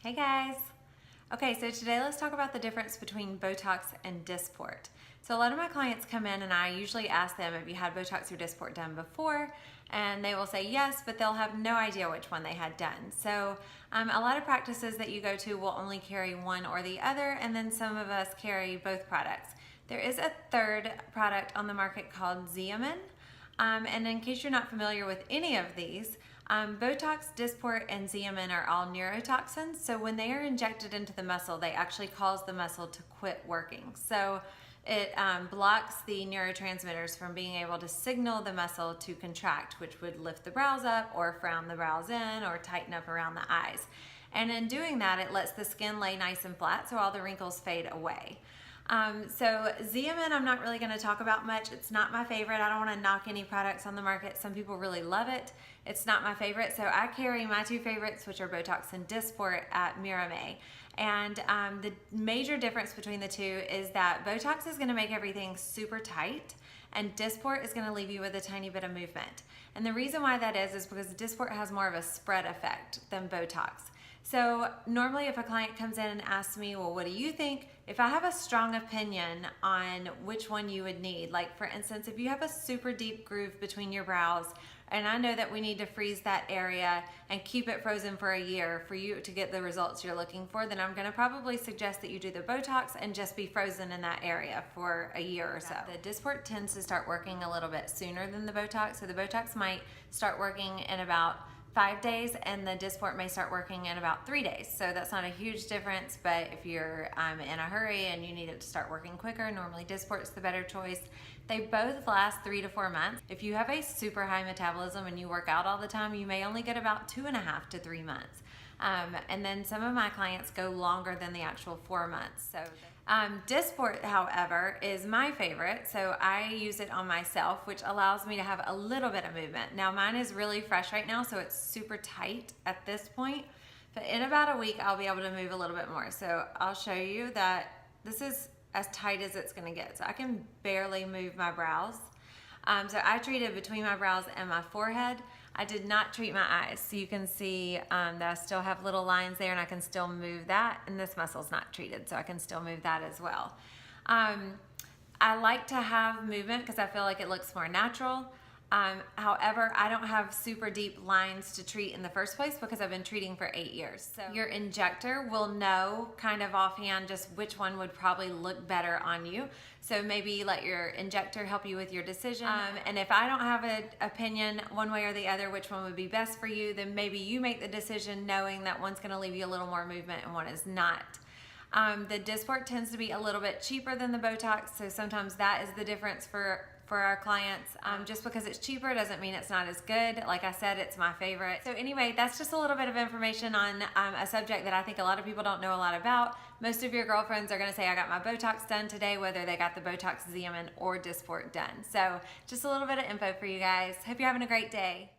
Hey guys! Okay, so today let's talk about the difference between Botox and Dysport. So a lot of my clients come in and I usually ask them, have you had Botox or Dysport done before? And they will say yes, but they'll have no idea which one they had done. So a lot of practices that you go to will only carry one or the other, and then some of us carry both products. There is a third product on the market called Xeomin. And in case you're not familiar with any of these, Botox, Dysport, and Xeomin are all neurotoxins. So when they are injected into the muscle, they actually cause the muscle to quit working. So it blocks the neurotransmitters from being able to signal the muscle to contract, which would lift the brows up or frown the brows in or tighten up around the eyes. And in doing that, it lets the skin lay nice and flat so all the wrinkles fade away. So Xeomin I'm not really going to talk about much. It's not my favorite. I don't want to knock any products on the market. Some people really love it. It's not my favorite. So I carry my two favorites, which are Botox and Dysport at Mirame. And the major difference between the two is that Botox is going to make everything super tight and Dysport is going to leave you with a tiny bit of movement. And the reason why that is because Dysport has more of a spread effect than Botox. So normally if a client comes in and asks me, well, what do you think? If I have a strong opinion on which one you would need, like for instance, if you have a super deep groove between your brows, and I know that we need to freeze that area and keep it frozen for a year for you to get the results you're looking for, then I'm gonna probably suggest that you do the Botox and just be frozen in that area for a year or so. The Dysport tends to start working a little bit sooner than the Botox, so the Botox might start working in about 5 days and the Dysport may start working in about 3 days. So that's not a huge difference, but if you're in a hurry and you need it to start working quicker, normally Dysport's the better choice. They both last 3 to 4 months. If you have a super high metabolism and you work out all the time, you may only get about 2.5 to 3 months. And then some of my clients go longer than the actual 4 months. So Dysport, however, is my favorite. So I use it on myself, which allows me to have a little bit of movement. Now mine is really fresh right now, so it's super tight at this point. But in about a week, I'll be able to move a little bit more. So I'll show you that this is as tight as it's gonna get. So I can barely move my brows. So I treated between my brows and my forehead. I did not treat my eyes. So you can see that I still have little lines there and I can still move that, and this muscle's not treated, so I can still move that as well. I like to have movement because I feel like it looks more natural. However, I don't have super deep lines to treat in the first place because I've been treating for 8 years. So your injector will know kind of offhand just which one would probably look better on you. So maybe let your injector help you with your decision. And if I don't have an opinion one way or the other which one would be best for you, then maybe you make the decision knowing that one's gonna leave you a little more movement and one is not. The Dysport tends to be a little bit cheaper than the Botox, so sometimes that is the difference for our clients. Just because it's cheaper doesn't mean it's not as good. Like I said, it's my favorite. So anyway, that's just a little bit of information on a subject that I think a lot of people don't know a lot about. Most of your girlfriends are gonna say, I got my Botox done today, whether they got the Botox, Xeomin, or Dysport done. So just a little bit of info for you guys. Hope you're having a great day.